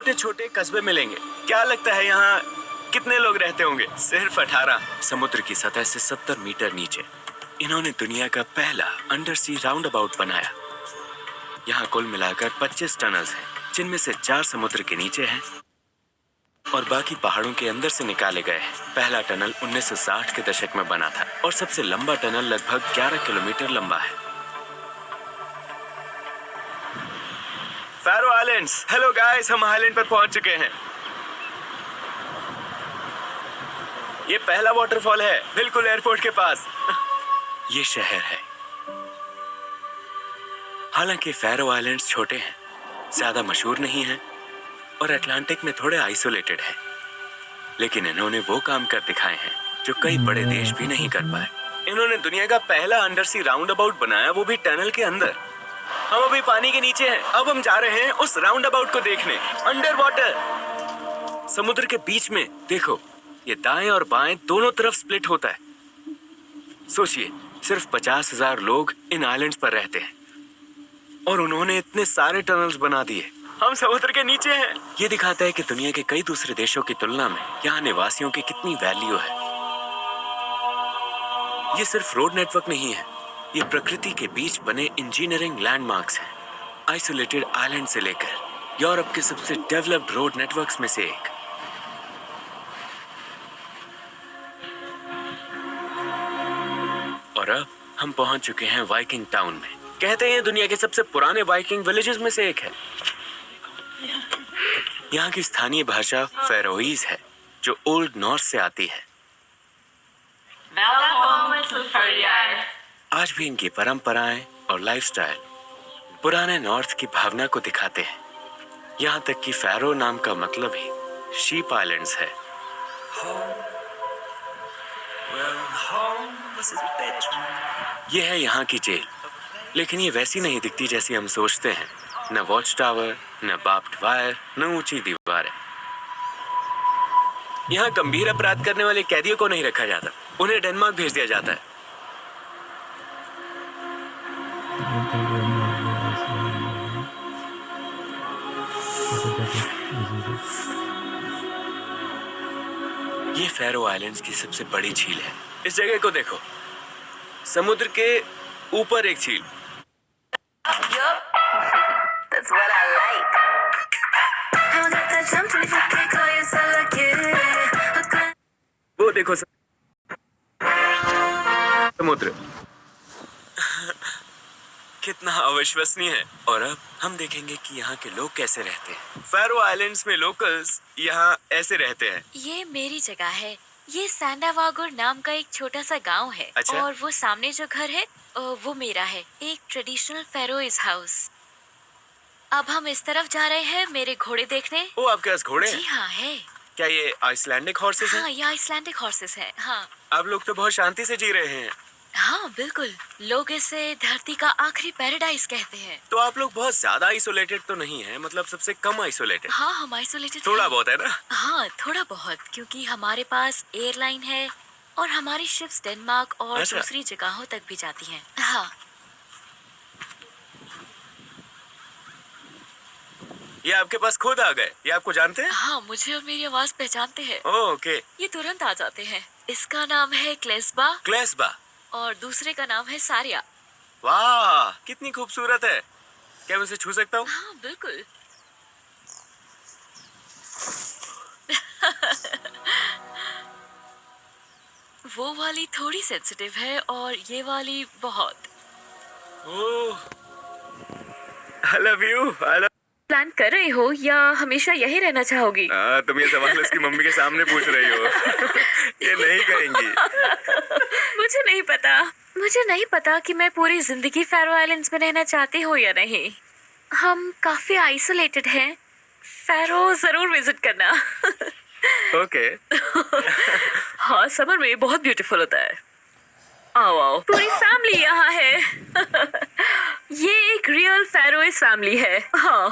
छोटे छोटे कस्बे मिलेंगे। क्या लगता है यहाँ कितने लोग रहते होंगे? सिर्फ 18। समुद्र की सतह से 70 मीटर नीचे इन्होंने दुनिया का पहला अंडर सी राउंड अबाउट बनाया। यहाँ कुल मिलाकर 25 टनल्स हैं, जिनमें से 4 समुद्र के नीचे हैं और बाकी पहाड़ों के अंदर से निकाले गए हैं। पहला टनल 1960 के दशक में बना था और सबसे लंबा टनल लगभग 11 किलोमीटर लंबा है। Pharaoh islands. हेलो गाइस, हम आइलैंड पर पहुंच चुके हैं। ये पहला वाटरफॉल है, बिल्कुल एयरपोर्ट के पास। ये शहर है। हालांकि फैरो आइलैंड्स छोटे हैं, ज्यादा मशहूर नहीं हैं और अटलांटिक में थोड़े आइसोलेटेड हैं, लेकिन इन्होंने वो काम कर दिखाए हैं जो कई बड़े देश भी नहीं कर पाए। इन्होंने दुनिया का पहला अंडर सी राउंड अबाउट बनाया, वो भी टनल के अंदर। हम अभी पानी के नीचे हैं। अब हम जा रहे हैं उस राउंड अबाउट को देखने, अंडर वाटर। समुद्र के बीच में देखो, ये दाएं और बाएं दोनों तरफ स्प्लिट होता है। सोचिए, सिर्फ 50,000 लोग इन आइलैंड्स पर रहते हैं और उन्होंने इतने सारे टनल्स बना दिए। हम समुद्र के नीचे हैं। ये दिखाता है कि दुनिया के कई दूसरे देशों की तुलना में यहाँ निवासियों की कितनी वैल्यू है। ये सिर्फ रोड नेटवर्क नहीं है, ये प्रकृति के बीच बने इंजीनियरिंग लैंडमार्क्स हैं। आइसोलेटेड आइलैंड से लेकर यूरोप के सबसे डेवलप्ड रोड नेटवर्क्स में से एक। और अब हम पहुंच चुके हैं वाइकिंग टाउन में। कहते हैं दुनिया के सबसे पुराने वाइकिंग विलेजेस में से एक है। यहाँ की स्थानीय भाषा फेरोईज है, जो ओल्ड नॉर्थ से आती है। आज भी इनकी परंपराएं और लाइफस्टाइल पुराने नॉर्थ की भावना को दिखाते हैं। यहाँ तक कि फैरो नाम का मतलब ही शीप आइलैंड्स है। यह है यहाँ की जेल, लेकिन ये वैसी नहीं दिखती जैसी हम सोचते हैं। न वॉच टावर, न बार्ब्ड वायर, न ऊंची दीवारें। यहाँ गंभीर अपराध करने वाले कैदियों को नहीं रखा जाता, उन्हें डेनमार्क भेज दिया जाता है। ये फैरो आइलैंड्स की सबसे बड़ी झील है। इस जगह को देखो, समुद्र के ऊपर एक झील। वो देखो समुद्र। कितना अविश्वसनीय है। और अब हम देखेंगे कि यहाँ के लोग कैसे रहते हैं। फैरो आइलैंड्स में लोकल्स यहाँ ऐसे रहते हैं। ये मेरी जगह है। ये सैंडावागुर नाम का एक छोटा सा गांव है। अच्छा? और वो सामने जो घर है वो मेरा है, एक ट्रेडिशनल फेरोइज हाउस। अब हम इस तरफ जा रहे हैं मेरे घोड़े देखने। ओ, आपके पास घोड़े हैं? जी हाँ है। क्या ये आइसलैंडिक हॉर्सेस हैं? हाँ, ये आइसलैंडिक हॉर्सेस हैं। हाँ। आप लोग तो बहुत शांति से जी रहे हैं। हाँ बिल्कुल, लोग इसे धरती का आखिरी पैराडाइज कहते हैं। तो आप लोग बहुत ज्यादा आइसोलेटेड तो नहीं है, मतलब सबसे कम आइसोलेटेड? हाँ, हम आइसोलेटेड थोड़ा बहुत है ना? हाँ, थोड़ा बहुत, क्योंकि हमारे पास एयरलाइन है और हमारी शिप्स डेनमार्क और अच्छा। दूसरी जगहों तक भी जाती हैं। हाँ। ये आपके पास खुद आ गए? ये आपको जानते हैं? हाँ, मुझे और मेरी आवाज पहचानते हैं। ओके। ये तुरंत आ जाते हैं। इसका नाम है क्लेस्बा। क्लेस्बा। और दूसरे का नाम है सारिया। वाह, कितनी खूबसूरत है। क्या मैं उसे छू सकता हूँ? हाँ बिल्कुल। वो वाली थोड़ी सेंसिटिव है और ये वाली बहुत। ओह, I love you, I love... plan कर रही हो या हमेशा यही रहना चाहोगी? तुम ये सवाल उसकी मम्मी के सामने पूछ रही हो। ये नहीं कहेंगी। मुझे नहीं पता कि मैं पूरी जिंदगी फैरो आइलैंड्स में रहना चाहती हूँ या नहीं। हम काफी आइसोलेटेड हैं। फैरो जरूर विजिट करना। ओके। हाँ, समर में बहुत ब्यूटीफुल होता है। आओ आओ, पूरी फैमिली यहाँ है। ये एक रियल फैरोइज फैमिली है। हाँ।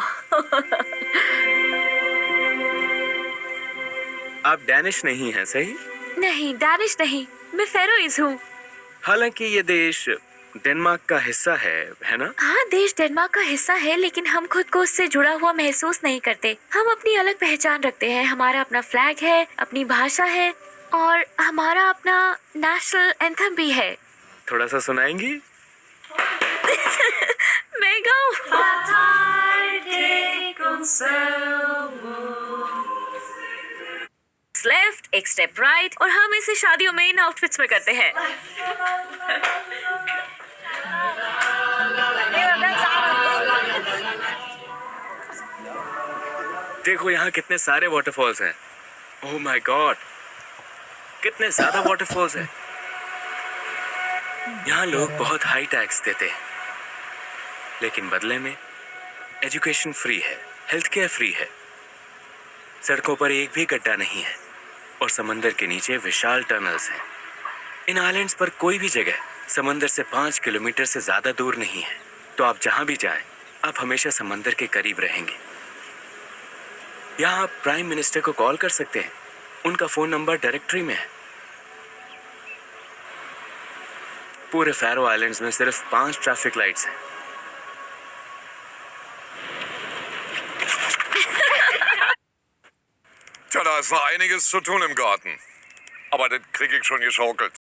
आप डैनिश नहीं हैं, सही? नहीं, डैनिश नहीं, मैं फैरोइज हूँ। हालांकि ये देश डेनमार्क का हिस्सा है ना? हाँ, देश डेनमार्क का हिस्सा है, लेकिन हम खुद को उससे जुड़ा हुआ महसूस नहीं करते। हम अपनी अलग पहचान रखते हैं। हमारा अपना फ्लैग है, अपनी भाषा है और हमारा अपना नेशनल एंथम भी है। थोड़ा सा सुनाएंगी? मैं गाऊं? लेफ्ट, एक स्टेप राइट, और हम इसे शादियों में इन आउटफिट्स में करते हैं। देखो यहाँ कितने सारे वाटरफॉल्स हैं। ओह माय गॉड, कितने ज्यादा वाटरफॉल्स हैं। यहाँ लोग बहुत हाई टैक्स देते हैं, लेकिन बदले में एजुकेशन फ्री है, हेल्थ केयर फ्री है, सड़कों पर एक भी गड्ढा नहीं है और समंदर के नीचे विशाल टनल्स हैं। इन आइलैंड्स पर कोई भी जगह समंदर से 5 किलोमीटर से ज्यादा दूर नहीं है, तो आप जहां भी जाएं, आप हमेशा समंदर के करीब रहेंगे। यहाँ आप प्राइम मिनिस्टर को कॉल कर सकते हैं, उनका फोन नंबर डायरेक्टरी में है। पूरे फैरो आइलैंड्स में सिर्फ 5 ट्रैफिक लाइट्स हैं। Tja, da ist noch einiges zu tun im Garten. Aber das krieg ich schon geschaukelt.